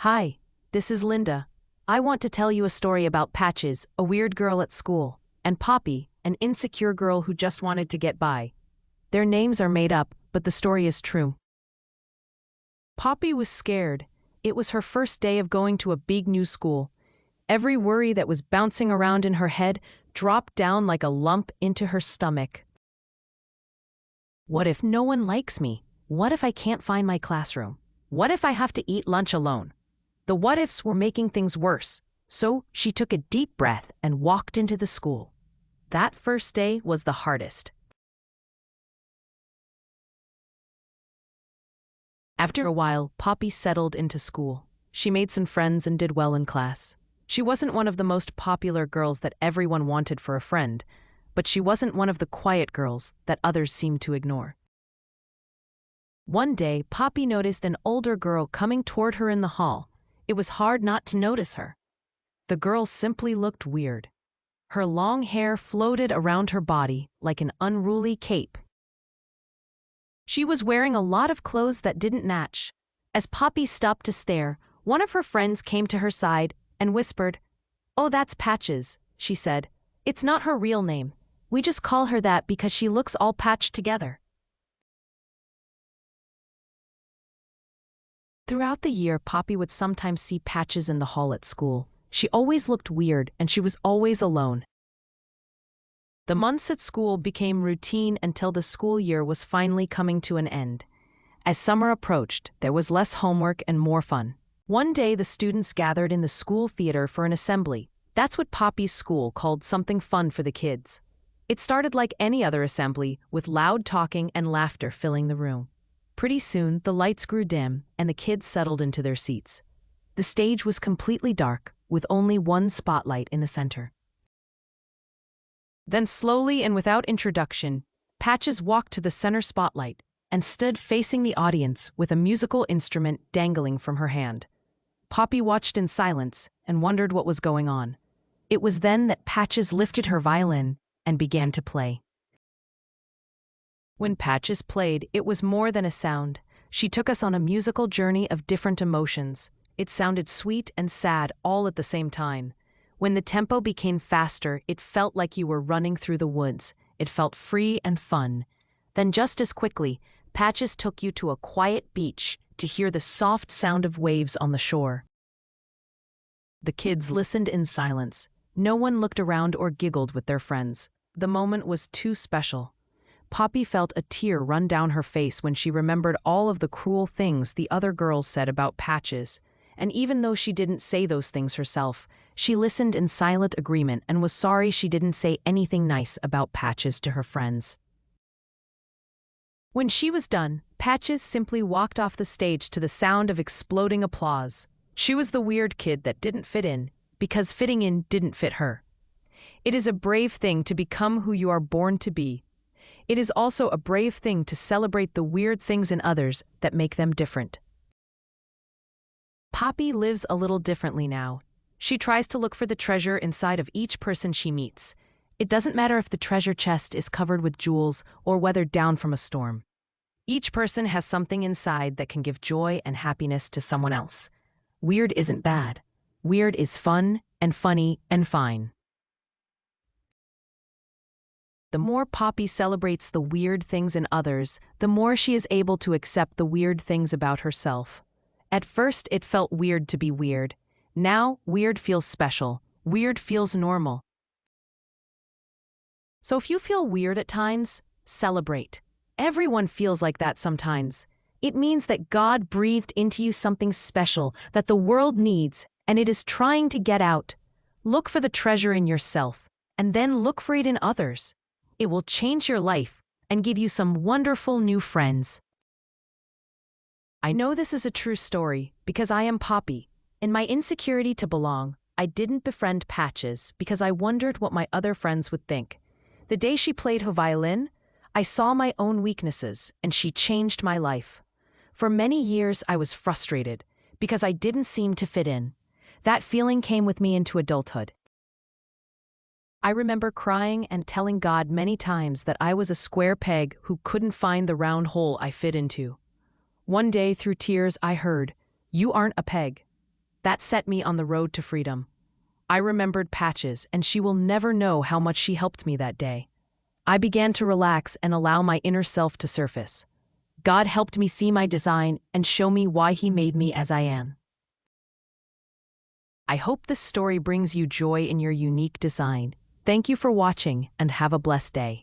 Hi, this is Linda. I want to tell you a story about Patches, a weird girl at school, and Poppy, an insecure girl who just wanted to get by. Their names are made up, but the story is true. Poppy was scared. It was her first day of going to a big new school. Every worry that was bouncing around in her head dropped down like a lump into her stomach. What if no one likes me? What if I can't find my classroom? What if I have to eat lunch alone? The what-ifs were making things worse, so she took a deep breath and walked into the school. That first day was the hardest. After a while, Poppy settled into school. She made some friends and did well in class. She wasn't one of the most popular girls that everyone wanted for a friend, but she wasn't one of the quiet girls that others seemed to ignore. One day, Poppy noticed an older girl coming toward her in the hall. It was hard not to notice her. The girl simply looked weird. Her long hair floated around her body like an unruly cape. She was wearing a lot of clothes that didn't match. As Poppy stopped to stare, one of her friends came to her side and whispered, "Oh, that's Patches," she said. "It's not her real name. We just call her that because she looks all patched together." Throughout the year, Poppy would sometimes see Patches in the hall at school. She always looked weird and she was always alone. The months at school became routine until the school year was finally coming to an end. As summer approached, there was less homework and more fun. One day, the students gathered in the school theater for an assembly. That's what Poppy's school called something fun for the kids. It started like any other assembly, with loud talking and laughter filling the room. Pretty soon, the lights grew dim and the kids settled into their seats. The stage was completely dark, with only one spotlight in the center. Then slowly and without introduction, Patches walked to the center spotlight and stood facing the audience with a musical instrument dangling from her hand. Poppy watched in silence and wondered what was going on. It was then that Patches lifted her violin and began to play. When Patches played, it was more than a sound. She took us on a musical journey of different emotions. It sounded sweet and sad all at the same time. When the tempo became faster, it felt like you were running through the woods. It felt free and fun. Then just as quickly, Patches took you to a quiet beach to hear the soft sound of waves on the shore. The kids listened in silence. No one looked around or giggled with their friends. The moment was too special. Poppy felt a tear run down her face when she remembered all of the cruel things the other girls said about Patches. And even though she didn't say those things herself, she listened in silent agreement and was sorry she didn't say anything nice about Patches to her friends. When she was done, Patches simply walked off the stage to the sound of exploding applause. She was the weird kid that didn't fit in, because fitting in didn't fit her. It is a brave thing to become who you are born to be. It is also a brave thing to celebrate the weird things in others that make them different. Poppy lives a little differently now. She tries to look for the treasure inside of each person she meets. It doesn't matter if the treasure chest is covered with jewels or weathered down from a storm. Each person has something inside that can give joy and happiness to someone else. Weird isn't bad. Weird is fun and funny and fine. The more Poppy celebrates the weird things in others, the more she is able to accept the weird things about herself. At first, it felt weird to be weird. Now, weird feels special. Weird feels normal. So if you feel weird at times, celebrate. Everyone feels like that sometimes. It means that God breathed into you something special that the world needs, and it is trying to get out. Look for the treasure in yourself, and then look for it in others. It will change your life and give you some wonderful new friends. I know this is a true story because I am Poppy. In my insecurity to belong, I didn't befriend Patches because I wondered what my other friends would think. The day she played her violin, I saw my own weaknesses and she changed my life. For many years, I was frustrated because I didn't seem to fit in. That feeling came with me into adulthood. I remember crying and telling God many times that I was a square peg who couldn't find the round hole I fit into. One day, through tears, I heard, "You aren't a peg. That set me on the road to freedom. I remembered Patches, and she will never know how much she helped me that day. I began to relax and allow my inner self to surface. God helped me see my design and show me why He made me as I am. I hope this story brings you joy in your unique design. Thank you for watching and have a blessed day.